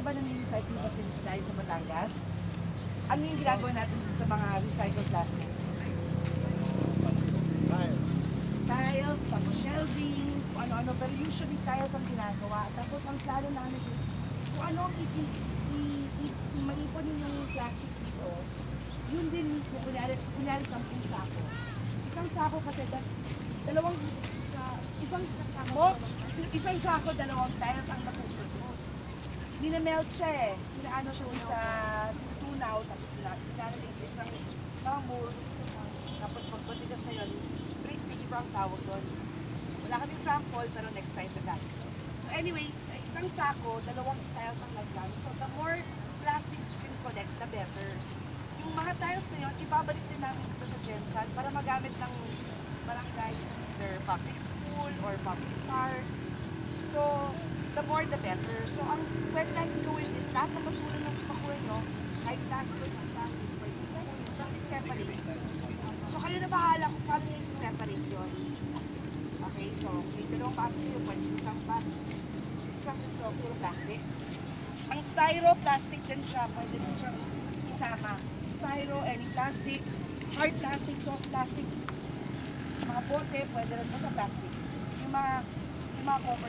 ka ba ng recycling facility tayo sa Batangas? Ano yung ginagawa natin sa mga recycled plastic? Tiles, tapos shelving, kung ano-ano, pero usually tiles ang ginagawa. Tapos ang plano namin is, kung ano ang maipon yung plastic dito, yun din mismo, kunyari 10 sako. Isang sako kasi, isang sako, 2 tiles ang napuproduce. Minamelt siya eh, pinaano siya sa tunaw, tapos pinalagay sa isang bamboo, tapos pagpatigas na yun, ang tawag doon. Wala kaming sample, pero next time na tayo. So anyway, sa isang sako, 2 tiles ang lagyan. So the more plastics you can collect, the better. Yung mga tiles na yun, ibabalik din namin dito sa Gensan para magamit ng barangay, either public school or public park. So, the more the better. So ang pwede natin gawin is lahat ng basura ng pakuha nyo, kahit plastic, pwede natin separate. So kayo na bahala kung paano nyo i-separate yun. Okay, so may 2 basket yun, pwede isang basket, isang puro plastic. Ang styro, plastic din siya, pwede din siya isama. Styro, any plastic, hard plastic, soft plastic, mga bote, pwede rin sa plastic. Yung mga cover